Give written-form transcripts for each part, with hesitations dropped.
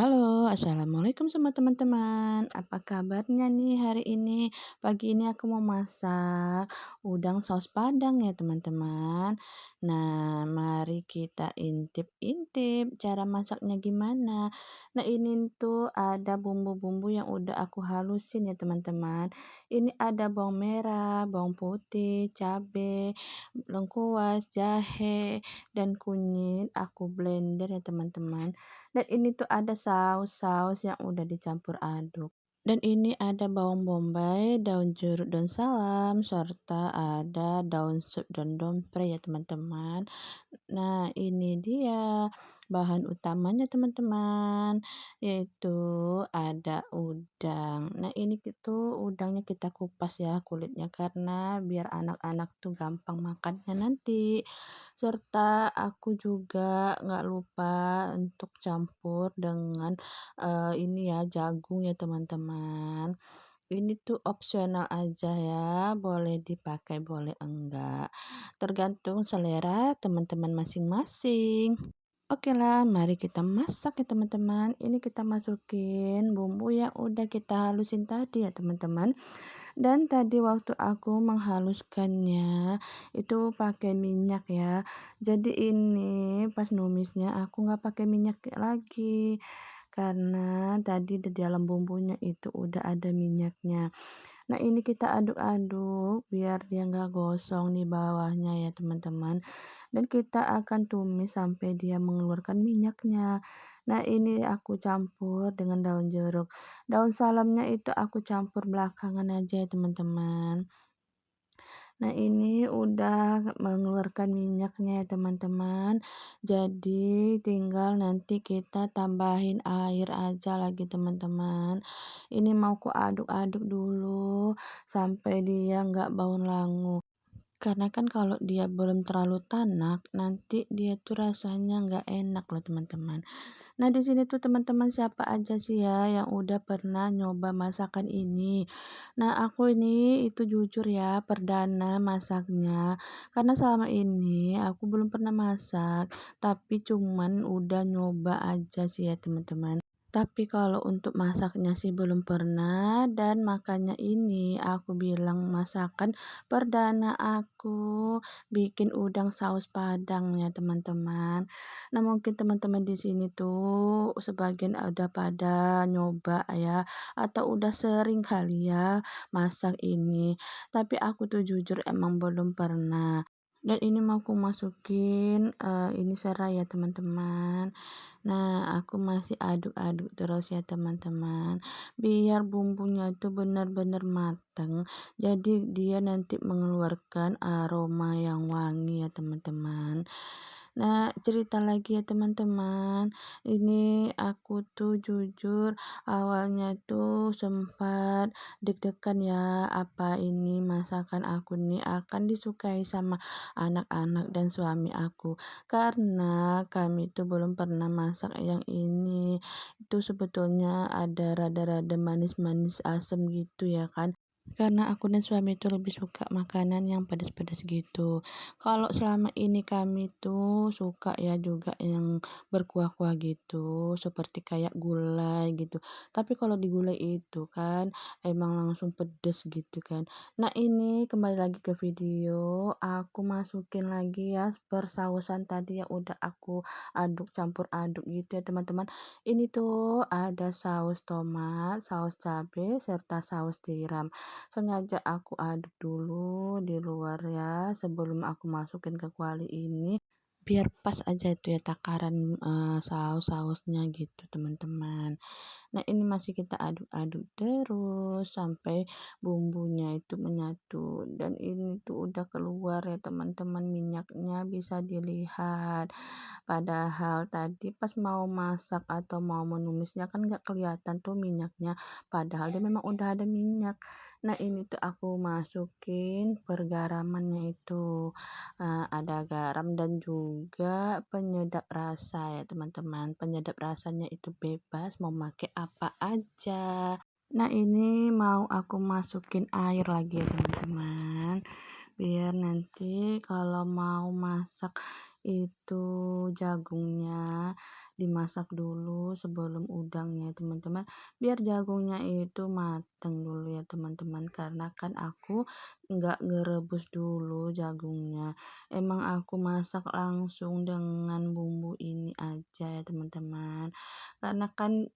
Halo, assalamualaikum semua teman-teman. Apa kabarnya nih hari ini? Pagi ini aku mau masak udang saus Padang ya teman-teman. Nah, mari kita intip-intip cara masaknya gimana. Nah, ini tuh ada bumbu-bumbu yang udah aku halusin ya teman-teman. Ini ada bawang merah, bawang putih, cabai, lengkuas, jahe, dan kunyit. Aku blender ya teman-teman. Dan ini tuh ada saus-saus yang udah dicampur aduk. Dan ini ada bawang bombay, daun jeruk, daun salam, serta ada daun sup dan dompre ya teman-teman. Nah, ini dia bahan utamanya teman-teman, yaitu ada udang. Nah, ini itu udangnya kita kupas ya kulitnya karena biar anak-anak tuh gampang makannya nanti. Serta aku juga nggak lupa untuk campur dengan ini ya jagung ya teman-teman. Ini tuh opsional aja ya, boleh dipakai, boleh enggak. Tergantung selera teman-teman masing-masing. Oke lah, mari kita masak ya teman-teman. Ini kita masukin bumbu yang udah kita halusin tadi ya teman-teman. Dan tadi waktu aku menghaluskannya itu pakai minyak ya. Jadi ini pas numisnya aku nggak pakai minyak lagi. Karena tadi di dalam bumbunya itu udah ada minyaknya. Nah, ini kita aduk-aduk biar dia nggak gosong di bawahnya ya teman-teman. Dan kita akan tumis sampai dia mengeluarkan minyaknya. Nah, ini aku campur dengan daun jeruk. Daun salamnya itu aku campur belakangan aja ya teman-teman. Nah, ini udah mengeluarkan minyaknya ya teman-teman. Jadi tinggal nanti kita tambahin air aja lagi teman-teman. Ini mau ku aduk-aduk dulu sampai dia nggak bau langu. Karena kan kalau dia belum terlalu tanak, nanti dia tuh rasanya nggak enak loh teman-teman. Nah, di sini tuh teman-teman siapa aja sih ya yang udah pernah nyoba masakan ini? Nah, aku ini itu jujur ya perdana masaknya. Karena selama ini aku belum pernah masak, tapi cuman udah nyoba aja sih ya teman-teman. Tapi kalau untuk masaknya sih belum pernah dan makanya ini aku bilang masakan perdana aku bikin udang saus Padang ya teman-teman. Nah, mungkin teman-teman di sini tuh sebagian udah pada nyoba ya atau udah sering kali ya masak ini. Tapi aku tuh jujur emang belum pernah. Dan ini mau aku masukin ini serai ya teman-teman. Nah, aku masih aduk-aduk terus ya teman-teman. Biar bumbunya itu benar-benar matang. Jadi dia nanti mengeluarkan aroma yang wangi ya teman-teman. Nah, cerita lagi ya teman-teman. Ini aku tuh jujur awalnya tuh sempat deg-degan ya apa ini masakan aku nih akan disukai sama anak-anak dan suami aku. Karena kami itu belum pernah masak yang ini. Itu sebetulnya ada rada-rada manis-manis asam gitu ya kan. Karena aku dan suami itu lebih suka makanan yang pedas-pedas gitu. Kalau selama ini kami tuh suka ya juga yang berkuah-kuah gitu, seperti kayak gulai gitu. Tapi kalau di gulai itu kan emang langsung pedes gitu kan. Nah, ini kembali lagi ke video, aku masukin lagi ya persausan tadi yang udah aku aduk campur aduk gitu ya teman-teman. Ini tuh ada saus tomat, saus cabai, serta saus tiram. Sengaja aku aduk dulu di luar ya sebelum aku masukin ke kuali ini, biar pas aja itu ya takaran, saus-sausnya gitu teman-teman. Nah, ini masih kita aduk-aduk terus sampai bumbunya itu menyatu dan ini tuh udah keluar ya teman-teman minyaknya bisa dilihat. Padahal tadi pas mau masak atau mau menumisnya kan nggak kelihatan tuh minyaknya, padahal dia memang udah ada minyak. Nah, ini tuh aku masukin pergaramannya itu, ada garam dan juga penyedap rasa ya teman-teman. Penyedap rasanya itu bebas mau pakai apa aja. Nah, ini mau aku masukin air lagi ya teman-teman. Biar nanti kalau mau masak itu jagungnya dimasak dulu sebelum udangnya teman-teman, biar jagungnya itu mateng dulu ya teman-teman, karena kan aku nggak ngerebus dulu jagungnya. Emang aku masak langsung dengan bumbu ini aja ya teman-teman. Karena kan,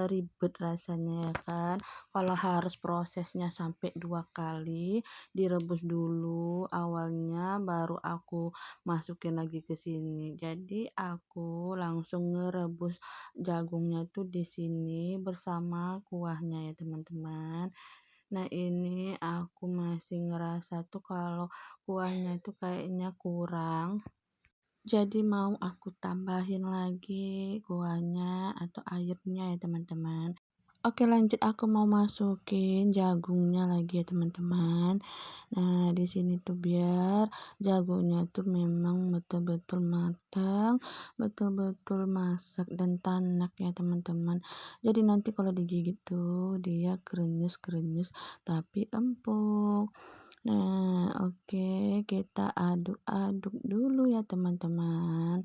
ribet rasanya ya kan, kalau harus prosesnya sampai 2 kali, direbus dulu awalnya baru aku masukin lagi ke sini. Jadi aku langsung ngerebus jagungnya tuh di sini bersama kuahnya ya teman-teman. Nah ini aku masih ngerasa tuh kalau kuahnya itu kayaknya kurang. Jadi mau aku tambahin lagi kuahnya atau airnya ya teman-teman. Oke lanjut aku mau masukin jagungnya lagi ya teman-teman. Nah di sini tuh biar jagungnya tuh memang betul-betul matang, betul-betul masak dan tanak ya teman-teman. Jadi nanti kalau digigit tuh dia krenyes-krenyes tapi empuk. Nah, oke, kita aduk-aduk dulu ya teman-teman,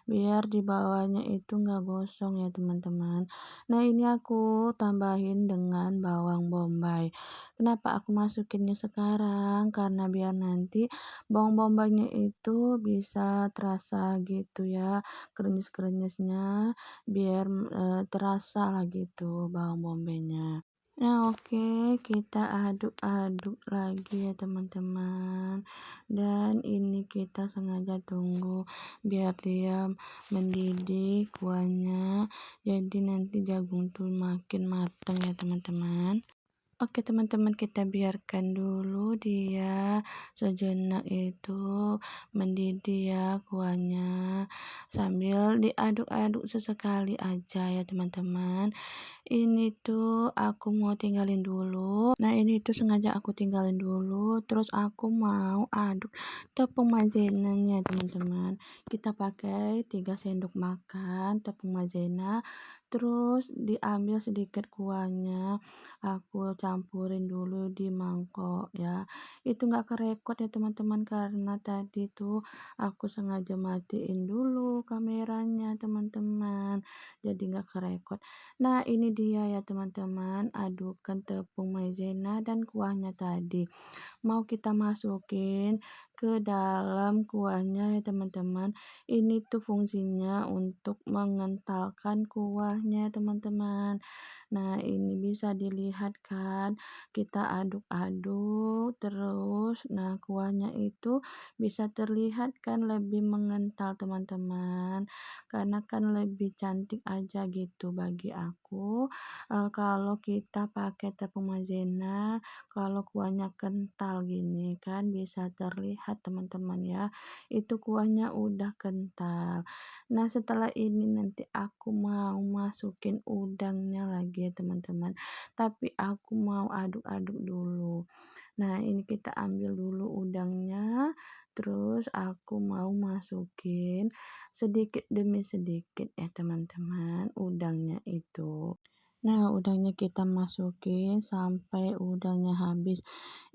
biar di bawahnya itu nggak gosong ya teman-teman. Nah, ini aku tambahin dengan bawang bombay. Kenapa aku masukinnya sekarang? Karena biar nanti bawang bombaynya itu bisa terasa gitu ya, krenyes-krenyesnya, biar terasa lah gitu bawang bombaynya. Nah, oke, kita aduk-aduk lagi ya teman-teman. Dan ini kita sengaja tunggu biar dia mendidih kuahnya. Jadi nanti jagung tuh makin matang ya teman-teman. Oke teman-teman, kita biarkan dulu dia sejenak itu mendidih ya kuahnya, sambil diaduk-aduk sesekali aja ya teman-teman. Ini tuh aku mau tinggalin dulu. Nah, ini tuh sengaja aku tinggalin dulu, terus aku mau aduk tepung maizenanya, teman-teman. Kita pakai 3 sendok makan tepung maizena, terus diambil sedikit kuahnya, aku campurin dulu di mangkok ya. Itu nggak kerekot ya, teman-teman, karena tadi tuh aku sengaja matiin dulu kameranya, teman-teman. Jadi nggak kerekot. Nah, ini dia ya teman-teman, adukan tepung maizena dan kuahnya tadi. Mau kita masukin ke dalam kuahnya ya teman-teman. Ini tuh fungsinya untuk mengentalkan kuahnya teman-teman. Nah, ini bisa dilihat kan, kita aduk-aduk terus. Nah, kuahnya itu bisa terlihat kan lebih mengental teman-teman. Karena kan lebih cantik aja gitu bagi aku. Kalau kita pakai tepung maizena, kalau kuahnya kental gini kan bisa terlihat teman-teman ya. Itu kuahnya udah kental. Nah, setelah ini nanti aku mau masukin udangnya lagi ya teman-teman. Tapi aku mau aduk-aduk dulu. Nah, ini kita ambil dulu udangnya, terus aku mau masukin sedikit demi sedikit ya teman-teman udangnya itu. Nah, udangnya kita masukin sampai udangnya habis.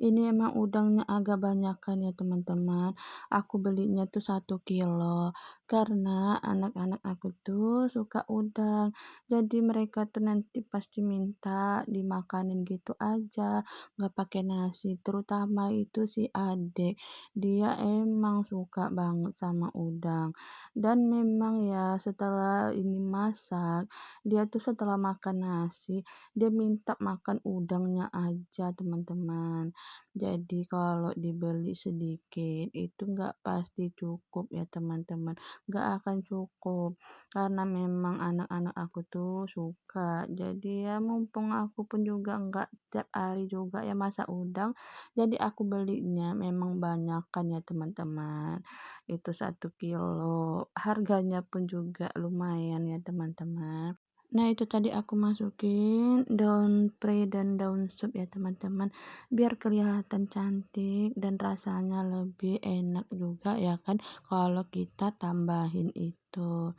Ini emang udangnya agak banyakan ya teman-teman. Aku belinya tuh 1 kilo karena anak-anak aku tuh suka udang. Jadi mereka tuh nanti pasti minta dimakanin gitu aja, nggak pakai nasi. Terutama itu si adik, dia emang suka banget sama udang. Dan memang ya setelah ini masak, dia tuh setelah makan nasi, dia minta makan udangnya aja teman-teman. Jadi kalau dibeli sedikit itu nggak pasti cukup ya teman-teman, nggak akan cukup. Karena memang anak-anak aku tuh suka. Jadi ya mumpung aku pun juga nggak tiap hari juga ya masak udang, jadi aku belinya memang banyakan ya teman-teman. Itu 1 kilo, harganya pun juga lumayan ya teman-teman. Nah, itu tadi aku masukin daun pre dan daun sup ya teman-teman, biar kelihatan cantik dan rasanya lebih enak juga ya kan kalau kita tambahin itu.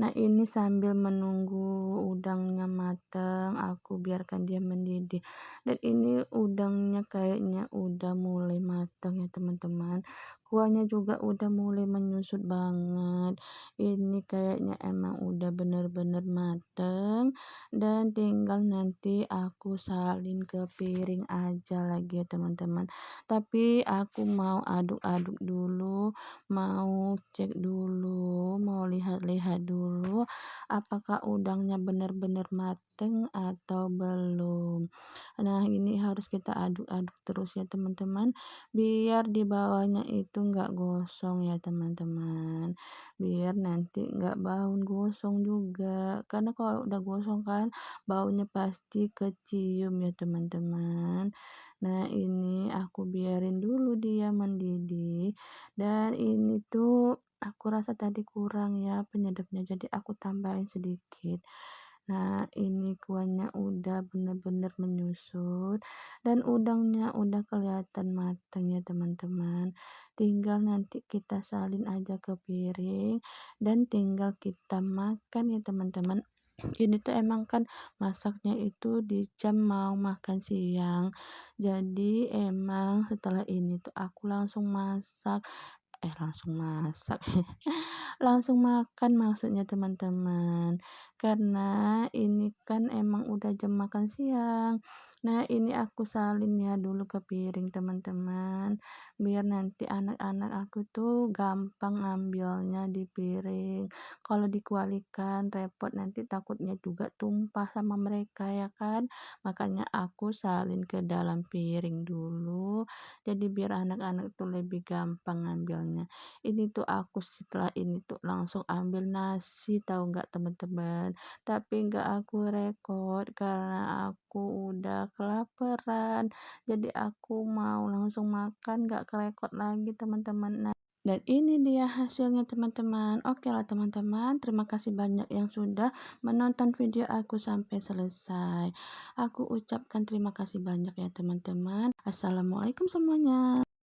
Nah, ini sambil menunggu udangnya mateng, aku biarkan dia mendidih. Dan ini udangnya kayaknya udah mulai mateng ya teman-teman. kuahnya juga udah mulai menyusut banget. Ini kayaknya emang udah bener-bener mateng dan tinggal nanti aku salin ke piring aja lagi ya teman-teman. Tapi aku mau aduk-aduk dulu, mau cek dulu, mau lihat-lihat dulu apakah udangnya benar-benar mateng atau belum. Nah, ini harus kita aduk-aduk terus ya teman-teman, biar di bawahnya itu nggak gosong ya teman-teman. Biar nanti nggak bau gosong juga, karena kalau udah gosong kan baunya pasti kecium ya teman-teman. Nah, ini aku biarin dulu dia mendidih dan ini tuh aku rasa tadi kurang ya penyedapnya, jadi aku tambahin sedikit. Nah, ini kuahnya udah bener-bener menyusut dan udangnya udah kelihatan matang ya teman-teman. Tinggal nanti kita salin aja ke piring dan tinggal kita makan ya teman-teman. Ini tuh emang kan masaknya itu di jam mau makan siang. Jadi emang setelah ini tuh aku langsung masak, langsung makan maksudnya teman-teman. Karena ini kan emang udah jam makan siang. Nah, ini aku salin ya dulu ke piring teman-teman, biar nanti anak-anak aku tuh gampang ngambilnya di piring. Kalau dikualikan repot nanti takutnya juga tumpah sama mereka ya kan. Makanya aku salin ke dalam piring dulu, jadi biar anak-anak tuh lebih gampang ngambilnya. Ini tuh aku setelah ini tuh langsung ambil nasi tahu nggak teman-teman, tapi nggak aku rekod karena aku udah kelaparan. Jadi aku mau langsung makan nggak kerekod lagi teman-teman. Nah, dan ini dia hasilnya teman-teman. Oke lah teman-teman, terima kasih banyak yang sudah menonton video aku sampai selesai. Aku ucapkan terima kasih banyak ya teman-teman. Assalamualaikum semuanya.